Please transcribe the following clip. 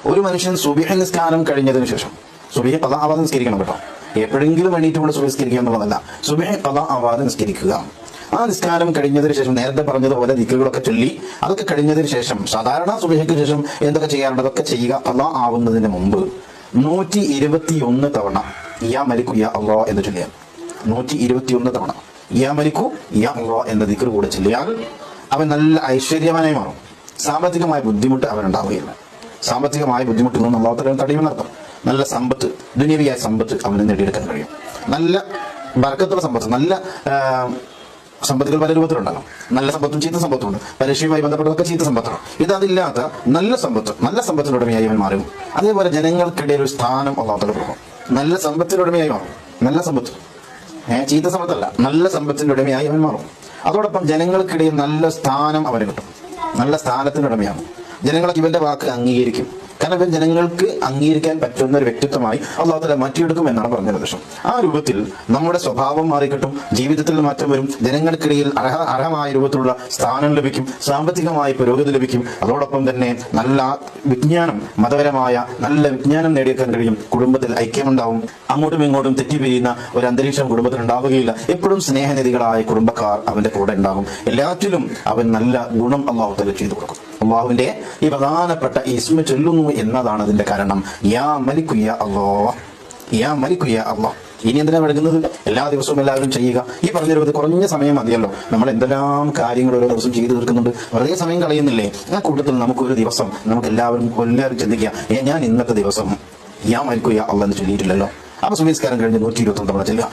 ഒരു മനുഷ്യൻ സുബഹി നിസ്കാരം കഴിഞ്ഞതിന് ശേഷം, സുബഹി ഖളാ ആവാതെ നിസ്കരിക്കണം കേട്ടോ, എപ്പോഴെങ്കിലും വേണ്ടിയിട്ട് കൊണ്ട് സുബഹി നിസ്കരിക്കുക എന്നുള്ളതല്ല, സുബഹി ഖളാ ആവാതെ നിസ്കരിക്കുക. ആ നിസ്കാരം കഴിഞ്ഞതിന് ശേഷം നേരത്തെ പറഞ്ഞതുപോലെ ദിക്റുകളൊക്കെ ചൊല്ലി അതൊക്കെ കഴിഞ്ഞതിന് ശേഷം സാധാരണ സുബഹിക്ക് ശേഷം എന്തൊക്കെ ചെയ്യാറുണ്ട് അതൊക്കെ ചെയ്യുക. ഖളാ ആവുന്നതിന് മുമ്പ് 121 തവണ യാ മലിക്കു യാ അല്ലാഹ് എന്ന് ചൊല്ലിയാൽ, 121 തവണ യാ മലിക്കു യാ അല്ലാഹ് എന്ന ദിക്ർ കൂടെ ചൊല്ലിയാൽ അവൻ നല്ല ഐശ്വര്യവാനായി മാറും. സാമ്പത്തികമായ ബുദ്ധിമുട്ട് അവനുണ്ടാവുകയില്ല. സാമ്പത്തികമായ ബുദ്ധിമുട്ടിൽ നിന്ന് അല്ലാഹു തആല തടയുമെന്നർത്ഥം. നല്ല സമ്പത്ത്, ദുനിയവിയായ സമ്പത്ത് അവന് നേടിയെടുക്കാൻ കഴിയും. നല്ല ബർക്കത്തുള്ള സമ്പത്ത്, നല്ല സമ്പത്തുകൾ പല രൂപത്തിലുണ്ടല്ലോ. നല്ല സമ്പത്തും ചീത്ത സമ്പത്തും ഉണ്ട്. പരീക്ഷയുമായി ബന്ധപ്പെട്ടതൊക്കെ ചീത്ത സമ്പത്താണ്. ഇതതില്ലാത്ത നല്ല സമ്പത്ത്, നല്ല സമ്പത്തിനുടമയായി അവൻ മാറും. അതേപോലെ ജനങ്ങൾക്കിടയിൽ ഒരു സ്ഥാനം അല്ലാഹു തആല കൊടുക്കും. നല്ല സമ്പത്തിനുടമയായി മാറും. നല്ല സമ്പത്ത്, ചീത്ത സമ്പത്തല്ല, നല്ല സമ്പത്തിന്റെ ഉടമയായി അവൻ മാറും. അതോടൊപ്പം ജനങ്ങൾക്കിടയിൽ നല്ല സ്ഥാനം അവന് കിട്ടും. നല്ല സ്ഥാനത്തിന്റെ ഉടമയാണ്. ജനങ്ങളൊക്കെ ഇവന്റെ വാക്ക് അംഗീകരിക്കും. കാരണം ഇവൻ ജനങ്ങൾക്ക് അംഗീകരിക്കാൻ പറ്റുന്ന ഒരു വ്യക്തിത്വമായി അല്ലാഹു തആല മാറ്റിയെടുക്കും എന്നാണ് പറഞ്ഞ ലക്ഷ്യം. ആ രൂപത്തിൽ നമ്മുടെ സ്വഭാവം മാറിക്കിട്ടും, ജീവിതത്തിൽ മാറ്റം വരും, ജനങ്ങൾക്കിടയിൽ അർഹമായ രൂപത്തിലുള്ള സ്ഥാനം ലഭിക്കും, സാമ്പത്തികമായ പുരോഗതി ലഭിക്കും. അതോടൊപ്പം തന്നെ നല്ല വിജ്ഞാനം, മതപരമായ നല്ല വിജ്ഞാനം നേടിയെടുക്കാൻ കഴിയും. കുടുംബത്തിൽ ഐക്യമുണ്ടാവും. അങ്ങോട്ടും ഇങ്ങോട്ടും തെറ്റിപ്പിരിയുന്ന ഒരു അന്തരീക്ഷം കുടുംബത്തിൽ ഉണ്ടാവുകയില്ല. എപ്പോഴും സ്നേഹനിധികളായ കുടുംബക്കാർ അവന്റെ കൂടെ ഉണ്ടാകും. എല്ലാറ്റിലും അവൻ നല്ല ഗുണം അല്ലാഹു തആല ചെയ്തു കൊടുക്കും. അള്ളാഹുവിന്റെ ഈ പ്രധാനപ്പെട്ട ഇസ്മ ചൊല്ലുന്നു എന്നതാണ് അതിന്റെ കാരണം. യാ മലിക്കു യാ അല്ലാഹ്, യാ മലിക്കു യാ അല്ലാഹ്. ഇനി എന്തിനാ വഴങ്ങുന്നത്? എല്ലാ ദിവസവും എല്ലാവരും ചെയ്യുക. ഈ പറഞ്ഞ രൂപത്തിൽ കുറഞ്ഞ സമയം മതിയല്ലോ. നമ്മൾ എന്തെല്ലാം കാര്യങ്ങൾ ഓരോ ദിവസം ചെയ്തു തീർക്കുന്നുണ്ട്. വെറുതെ സമയം കളയുന്നില്ലേ? ആ കൂട്ടത്തിൽ നമുക്കൊരു ദിവസം നമുക്ക് എല്ലാവരും ചിന്തിക്കുക, ഞാൻ ഇന്നത്തെ ദിവസം യാ മലിക്കു യാ അല്ലാഹ് എന്ന് ചൊല്ലിയിട്ടില്ലല്ലോ. അപ്പൊ സുബഹി നിസ്കാരം കഴിഞ്ഞ് 121 തവണ ചെല്ലുക.